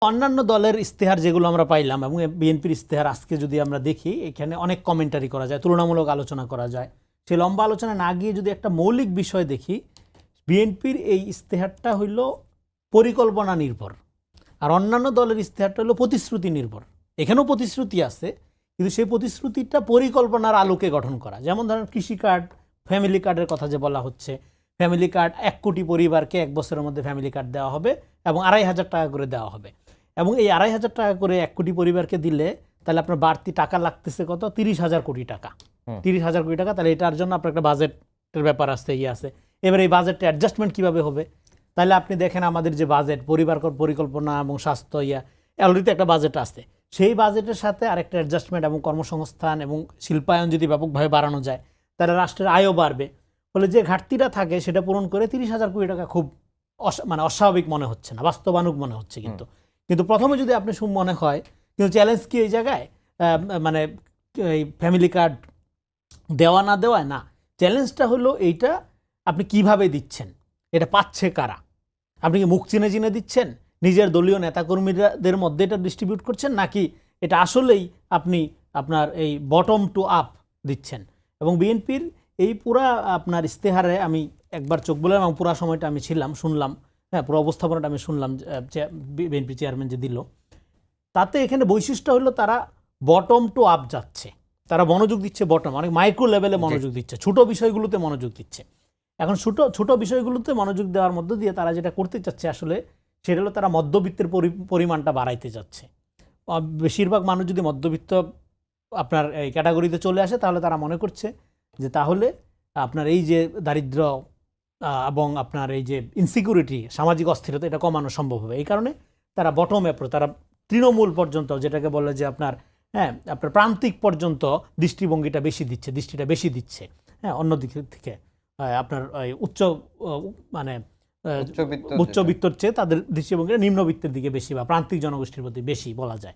অন্যান্য দলের ইস্তেহার যেগুলো আমরা পাইলাম এবং বিএনপির ইস্তেহার আজকে যদি আমরা দেখি এখানে অনেক কমেন্টারি করা যায়, তুলনামূলক আলোচনা করা যায়। সেই লম্বা আলোচনা না গিয়ে যদি একটা মৌলিক বিষয় দেখি, বিএনপির এই ইস্তেহারটা হইল পরিকল্পনা নির্ভর, আর অন্যান্য দলের ইস্তেহারটা হলো প্রতিশ্রুতি নির্ভর। এখানেও প্রতিশ্রুতি আছে, কিন্তু সেই প্রতিশ্রুতিটা পরিকল্পনার আলোকে গঠন করা। যেমন ধরেন কৃষি কার্ড, ফ্যামিলি কার্ডের কথা যে বলা হচ্ছে, ফ্যামিলি কার্ড 1 কোটি পরিবারকে 1 বছরের মধ্যে ফ্যামিলি কার্ড দেওয়া হবে এবং 2,500 টাকা করে দেওয়া হবে। এবং এই 2,500 টাকা করে 1 কোটি পরিবারকে দিলে তাহলে আপনার বাড়তি টাকা লাগতেছে কত? 30,000 কোটি টাকা। 30,000 কোটি টাকা। তাহলে এটার জন্য আপনার একটা বাজেটের ব্যাপার আছে, আছে। এবার এই বাজেটটা অ্যাডজাস্টমেন্ট কীভাবে হবে? তাহলে আপনি দেখেন আমাদের যে বাজেট, পরিবার পরিকল্পনা এবং স্বাস্থ্য অলরেডি একটা বাজেট আছে। সেই বাজেটের সাথে আরেকটা অ্যাডজাস্টমেন্ট এবং কর্মসংস্থান এবং শিল্পায়ন যদি ব্যাপকভাবে বাড়ানো যায়, তাহলে রাষ্ট্রের আয়ও বাড়বে। ফলে যে ঘাটতিটা থাকে সেটা পূরণ করে 30,000 কোটি টাকা খুব অস্বাভাবিক মনে হচ্ছে না, বাস্তবানুগ মনে হচ্ছে। কিন্তু প্রথমে যদি আপনি মনে হয়, কিন্তু চ্যালেঞ্জ কি এই জায়গায়? মানে এই ফ্যামিলি কার্ড দেওয়া না দেওয়ায় না, চ্যালেঞ্জটা হলো এইটা আপনি কিভাবে দিচ্ছেন, এটা পাচ্ছে কারা? আপনি কি মুখ চিনে চিনে দিচ্ছেন, নিজের দলীয় নেতাকর্মীদের মধ্যে এটা ডিস্ট্রিবিউট করছেন, নাকি এটা আসলেই আপনি আপনার এই বটম টু আপ দিচ্ছেন? এবং বিএনপির এই পুরা আপনার ইস্তেহারে আমি একবার চোখ বললাম এবং পুরা সময়টা আমি শুনলাম, হ্যাঁ, পুরো অবস্থাপনাটা আমি শুনলাম বিএনপি চেয়ারম্যান যে দিল। তাতে এখানে বৈশিষ্ট্য হলো তারা বটম টু আপ যাচ্ছে, তারা মনোযোগ দিচ্ছে বটম, অনেক মাইক্রো লেভেলে মনোযোগ দিচ্ছে, ছোট বিষয়গুলোতে মনোযোগ দিচ্ছে। এখন ছোট বিষয়গুলোতে মনোযোগ দেওয়ার মধ্য দিয়ে তারা যেটা করতে চাচ্ছে আসলে সেটা হলো তারা মধ্যবিত্তের পরিমাণটা বাড়াইতে যাচ্ছে। বেশিরভাগ মানুষ যদি মধ্যবিত্ত আপনার এই ক্যাটাগরিতে চলে আসে, তাহলে তারা মনে করছে যে তাহলে আপনার এই যে দারিদ্র এবং আপনার এই যে ইনসিকিউরিটি, সামাজিক অস্থিরতা, এটা কমানো সম্ভব হবে। এই কারণে তারা বটম অ্যাপ্রোচ, তারা তৃণমূল পর্যন্ত, যেটাকে বলে যে আপনার আপনার প্রান্তিক পর্যন্ত দৃষ্টিটা বেশি দিচ্ছে। হ্যাঁ, অন্যদিক থেকে আপনার উচ্চবিত্তর চেয়ে তাদের দৃষ্টিভঙ্গিটা নিম্নবিত্তের দিকে বেশি বা প্রান্তিক জনগোষ্ঠীর প্রতি বেশি বলা যায়।